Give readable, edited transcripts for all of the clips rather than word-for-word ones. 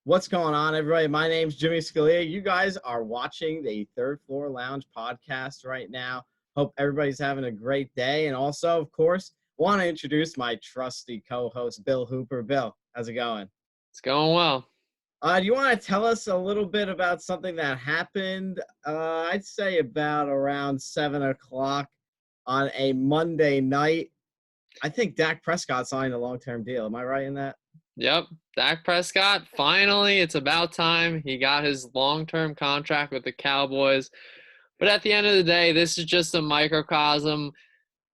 What's going on, everybody? My name's Jimmy Scalia. You guys are watching the Third Floor Lounge podcast right now. Hope everybody's having a great day. And also, of course, want to introduce my trusty co-host, Bill Hooper. Bill, how's it going? It's going well. Do you want to tell us a little bit about something that happened, I'd say about around 7 o'clock on a Monday night? I think Dak Prescott signed a long-term deal. Am I right in that? Yep. Dak Prescott, finally, it's about time. He got his long-term contract with the Cowboys. But at the end of the day, this is just a microcosm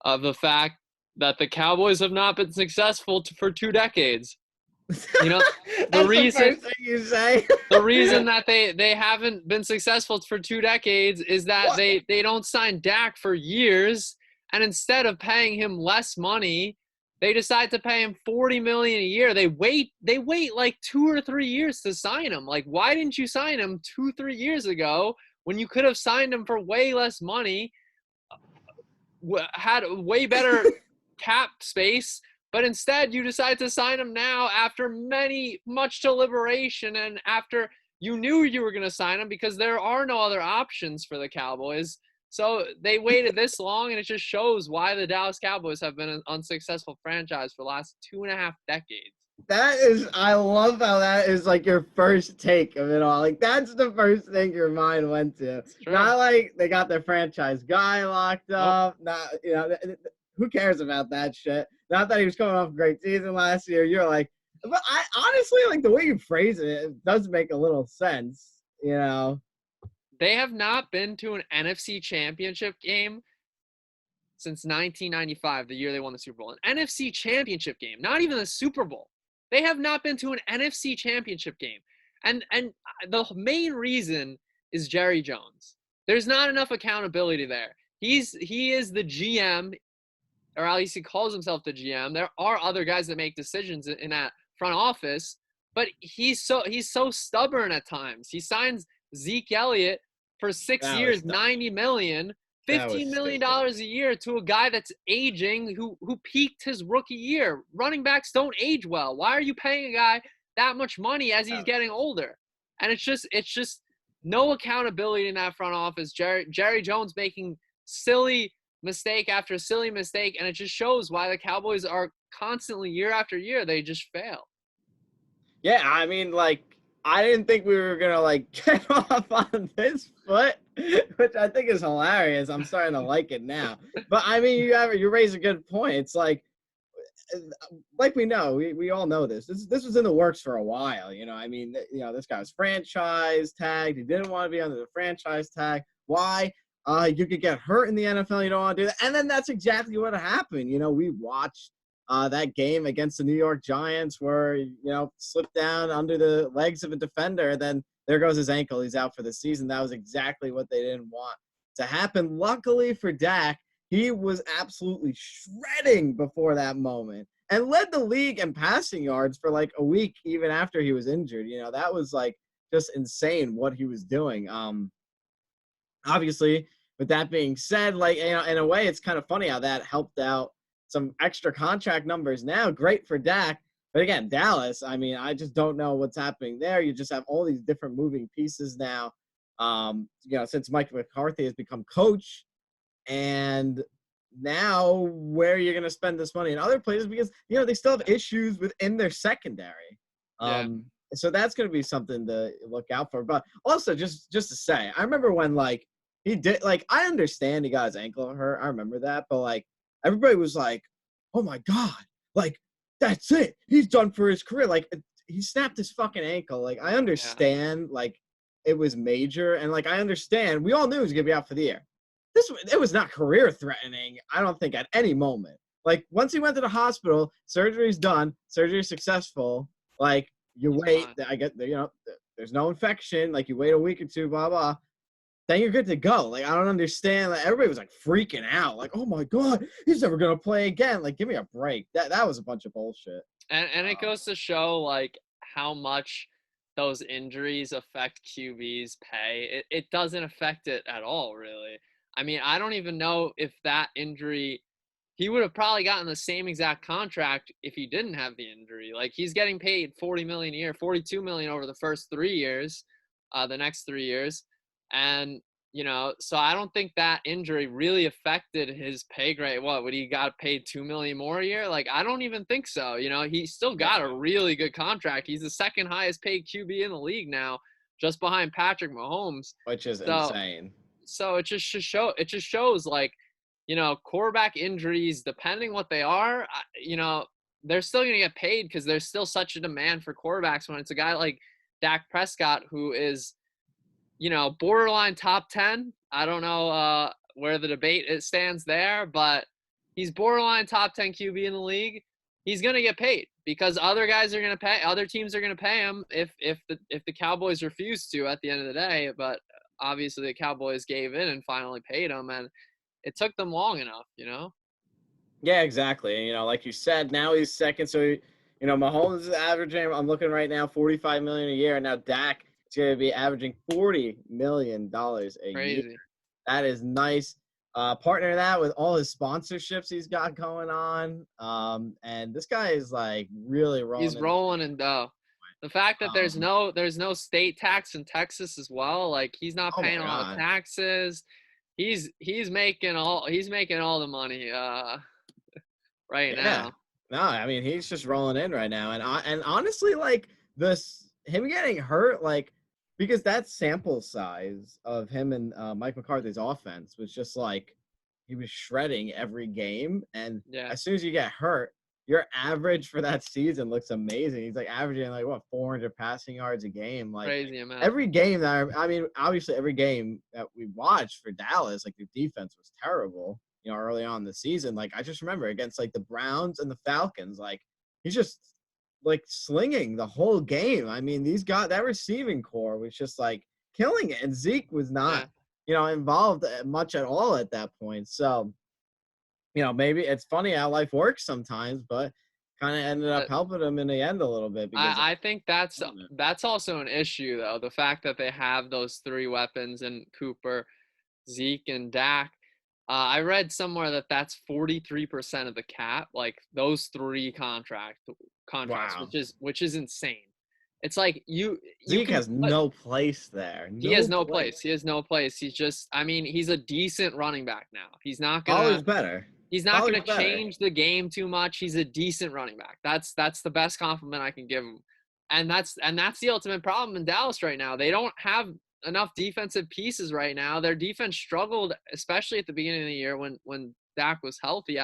of the fact that the Cowboys have not been successful for 2 decades. You know, That's the first thing you say. the reason that they haven't been successful for 2 decades is that they don't sign Dak for years, and instead of paying him less money, they decide to pay him $40 million a year. They wait like 2 or 3 years to sign him. Like, why didn't you sign him 2-3 years ago when you could have signed him for way less money, had way better cap space? But instead, you decide to sign him now after much deliberation, and after you knew you were going to sign him because there are no other options for the Cowboys. So they waited this long, and it just shows why the Dallas Cowboys have been an unsuccessful franchise for the last 2.5 decades. I love how that is like your first take of it all. Like, that's the first thing your mind went to. Not like they got their franchise guy locked up. Not, who cares about that shit? Not that he was coming off a great season last year. You're like, but I honestly, like, the way you phrase it, it does make a little sense, They have not been to an NFC championship game since 1995, the year they won the Super Bowl. An NFC championship game, not even the Super Bowl. They have not been to an NFC championship game. And the main reason is Jerry Jones. There's not enough accountability there. He is the GM, or at least he calls himself the GM. There are other guys that make decisions in that front office, but he's so stubborn at times. He signs Zeke Elliott for 6 years, $90 million, $15 million a year to a guy that's aging, who peaked his rookie year. Running backs don't age well. Why are you paying a guy that much money as he's getting older? And it's just no accountability in that front office. Jerry Jones making silly mistake after silly mistake, and it just shows why the Cowboys are constantly, year after year, they just fail. Yeah, I mean, like, I didn't think we were gonna like get off on this foot, which I think is hilarious. I'm starting to like it now. But I mean, you raise a good point. It's like we know, we all know this. This was in the works for a while. I mean, this guy was franchise tagged. He didn't want to be under the franchise tag. Why? You could get hurt in the NFL. You don't want to do that. And then that's exactly what happened. We watched that game against the New York Giants where, slipped down under the legs of a defender. Then there goes his ankle. He's out for the season. That was exactly what they didn't want to happen. Luckily for Dak, he was absolutely shredding before that moment and led the league in passing yards for like a week, even after he was injured. That was like just insane what he was doing. Obviously, with that being said, like, in a way, it's kind of funny how that helped out some extra contract numbers now. Great for Dak. But again, Dallas, I mean, I just don't know what's happening there. You just have all these different moving pieces now, since Mike McCarthy has become coach. And now where you're going to spend this money in other places, because, they still have issues within their secondary. So that's going to be something to look out for. But also, just to say, I remember when, like, he did, like, I understand he got his ankle hurt. I remember that. But, like, everybody was like, oh, my God. Like, that's it. He's done for his career. Like, he snapped his fucking ankle. Like, I understand, like, it was major. And, like, I understand. We all knew he was going to be out for the year. It was not career-threatening, I don't think, at any moment. Like, once he went to the hospital, surgery's done, surgery's successful. Like, you wait. I get, there's no infection. Like, you wait a week or two, blah, blah. Then you're good to go. Like, I don't understand. Like, everybody was like freaking out. Like, oh my God, he's never gonna play again. Like, give me a break. That was a bunch of bullshit. And it goes to show like how much those injuries affect QB's pay. It doesn't affect it at all, really. I mean, I don't even know if that injury he would have probably gotten the same exact contract if he didn't have the injury. Like, he's getting paid $40 million a year, $42 million over the first 3 years, the next 3 years. And, so I don't think that injury really affected his pay grade. What, would he got paid $2 million more a year? Like, I don't even think so. He still got a really good contract. He's the second highest paid QB in the league now, just behind Patrick Mahomes. Which is So, insane. so it just shows like, quarterback injuries, depending what they are, they're still going to get paid because there's still such a demand for quarterbacks when it's a guy like Dak Prescott, who is, borderline top 10. I don't know where the debate stands there, but he's borderline top 10 QB in the league. He's going to get paid because other guys are going to pay, other teams are going to pay him if the Cowboys refuse to at the end of the day. But obviously the Cowboys gave in and finally paid him, and it took them long enough, Yeah, exactly. And, like you said, now he's second. So, Mahomes is averaging, I'm looking right now, $45 million a year. And now Dak is going to be averaging $40 million a year. Crazy. That is nice. Partner that with all his sponsorships he's got going on. And this guy is like really rolling. He's rolling in dough. The fact that there's no state tax in Texas as well, like he's not paying a lot of taxes. He's making all the money right now. No, I mean he's just rolling in right now, and honestly, like him getting hurt, like because that sample size of him and Mike McCarthy's offense was just like he was shredding every game, and as soon as you get hurt, your average for that season looks amazing. He's like averaging like 400 passing yards a game, like crazy amount. Every game that I mean, obviously every game that we watched for Dallas, like the defense was terrible. Early on in the season, like I just remember against like the Browns and the Falcons, like he's just like slinging the whole game. I mean, that receiving core was just like killing it, and Zeke was not, involved much at all at that point. So, maybe it's funny how life works sometimes, but kind of ended up helping him in the end a little bit. Because I think that's also an issue, though. The fact that they have those three weapons in Cooper, Zeke, and Dak. I read somewhere that that's 43% of the cap, like those three contracts, wow. which is insane. It's like Zeke has no place there. He has no place. He has no place. He's just, I mean, he's a decent running back now. He's not gonna. Better. He's not gonna change the game too much. He's a decent running back. That's the best compliment I can give him, and that's the ultimate problem in Dallas right now. They don't have enough defensive pieces right now. Their defense struggled, especially at the beginning of the year when Dak was healthy.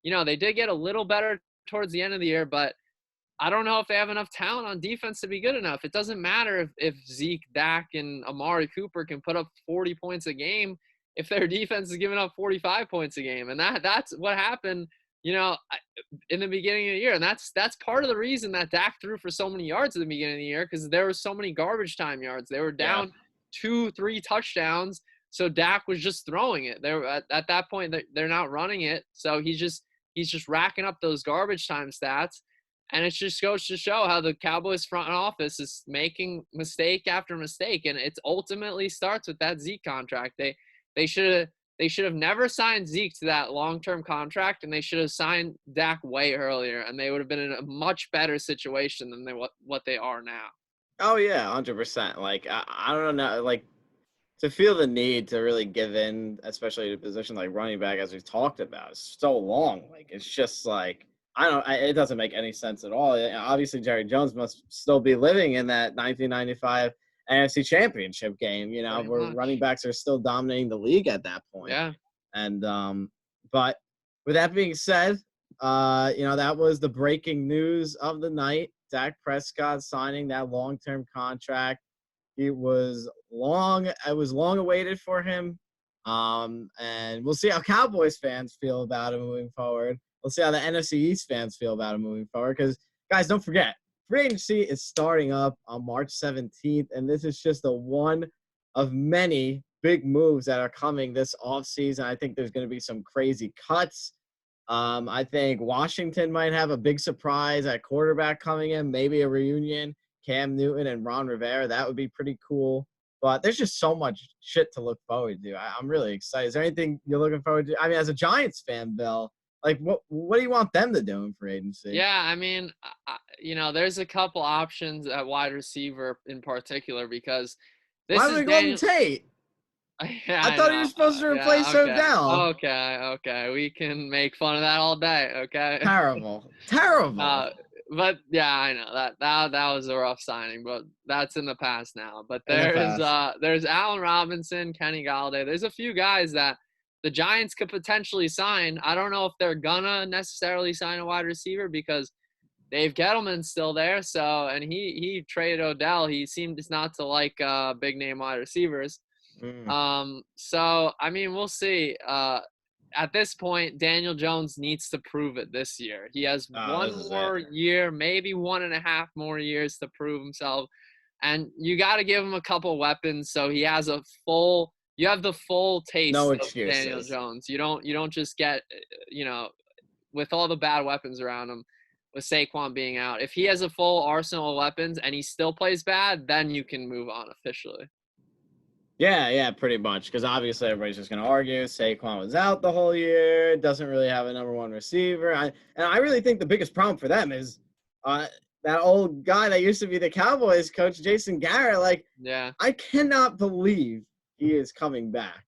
They did get a little better towards the end of the year, but I don't know if they have enough talent on defense to be good enough. It doesn't matter if Zeke, Dak, and Amari Cooper can put up 40 points a game if their defense is giving up 45 points a game. And that's what happened, in the beginning of the year. And that's part of the reason that Dak threw for so many yards at the beginning of the year, because there were so many garbage time yards. They were down 2-3 touchdowns, so Dak was just throwing it. They're at that point they're not running it, so he's just racking up those garbage time stats, and it just goes to show how the Cowboys front office is making mistake after mistake, and it ultimately starts with that Zeke contract. They should have never signed Zeke to that long-term contract, and they should have signed Dak way earlier, and they would have been in a much better situation than what they are now. Oh yeah, 100%. Like I don't know, like to feel the need to really give in, especially to a position like running back, as we've talked about, is so long. Like it's just like it doesn't make any sense at all. Obviously, Jerry Jones must still be living in that 1995 NFC Championship game. Where running backs are still dominating the league at that point. Yeah. And but with that being said, that was the breaking news of the night. Dak Prescott signing that long-term contract. It was long awaited for him. And we'll see how Cowboys fans feel about him moving forward. We'll see how the NFC East fans feel about him moving forward. Because, guys, don't forget, free agency is starting up on March 17th, and this is just one of many big moves that are coming this offseason. I think there's going to be some crazy cuts. I think Washington might have a big surprise at quarterback coming in, maybe a reunion, Cam Newton and Ron Rivera. That would be pretty cool. But there's just so much shit to look forward to. I'm really excited. Is there anything you're looking forward to? I mean, as a Giants fan, Bill, Like, what do you want them to do in free agency? Yeah, I mean, there's a couple options at wide receiver in particular because this Why is would they Golden Daniel. Tate? Yeah, I I thought he know. was supposed to replace Yeah, okay. Odell. Okay. We can make fun of that all day, okay? Terrible. Terrible. Uh, but yeah, I know that was a rough signing, but that's in the past now. But In the past. there's Allen Robinson, Kenny Galladay. There's a few guys that the Giants could potentially sign. I don't know if they're gonna necessarily sign a wide receiver because Dave Gettleman's still there. So and he traded Odell. He seems not to like big name wide receivers. Mm. So I mean, we'll see. At this point, Daniel Jones needs to prove it this year. He has one more year, maybe 1.5 more years to prove himself. And you got to give him a couple weapons so he has you have the full taste No of excuses. Daniel Jones. You don't just get, with all the bad weapons around him, with Saquon being out. If he has a full arsenal of weapons and he still plays bad, then you can move on officially. Yeah, pretty much. Because obviously everybody's just going to argue Saquon was out the whole year, doesn't really have a number one receiver. And I really think the biggest problem for them is that old guy that used to be the Cowboys coach, Jason Garrett. Like, yeah, I cannot believe he is coming back,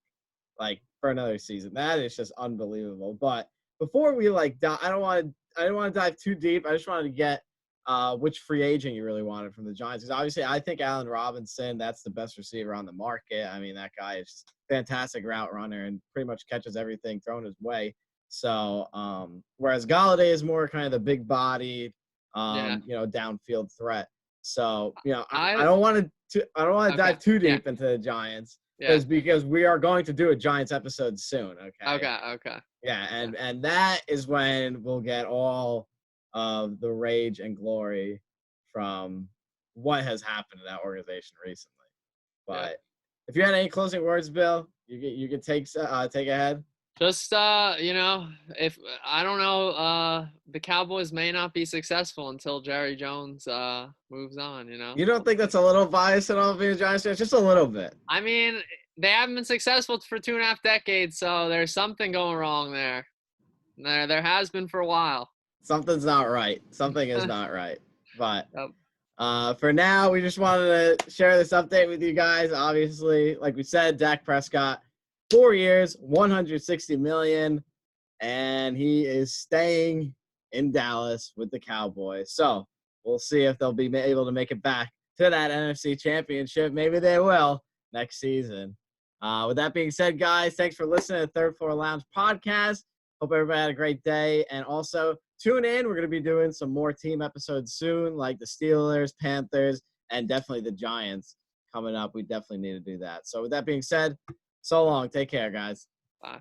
like, for another season. That is just unbelievable. But before we, I don't want to dive too deep. I just wanted to get which free agent you really wanted from the Giants. Because obviously I think Allen Robinson, that's the best receiver on the market. I mean, that guy is just a fantastic route runner and pretty much catches everything thrown his way. So whereas Galladay is more kind of the big body, downfield threat. So, I don't want to dive too deep into the Giants because we are going to do a Giants episode soon. Okay. Yeah, and that is when we'll get all of the rage and glory from what has happened to that organization recently. But if you had any closing words, Bill, you could take ahead. Just if I don't know, the Cowboys may not be successful until Jerry Jones moves on. You don't think that's a little biased at all, being a Giants fan? Just a little bit. I mean, they haven't been successful for 2.5 decades, so there's something going wrong there. There has been for a while. Something's not right. Something is not right. But for now, we just wanted to share this update with you guys. Obviously, like we said, Dak Prescott, 4 years, $160 million, and he is staying in Dallas with the Cowboys. So we'll see if they'll be able to make it back to that NFC Championship. Maybe they will next season. With that being said, guys, thanks for listening to the Third Floor Lounge podcast. Hope everybody had a great day. And also, tune in. We're going to be doing some more team episodes soon, like the Steelers, Panthers, and definitely the Giants coming up. We definitely need to do that. So with that being said, so long. Take care, guys. Bye.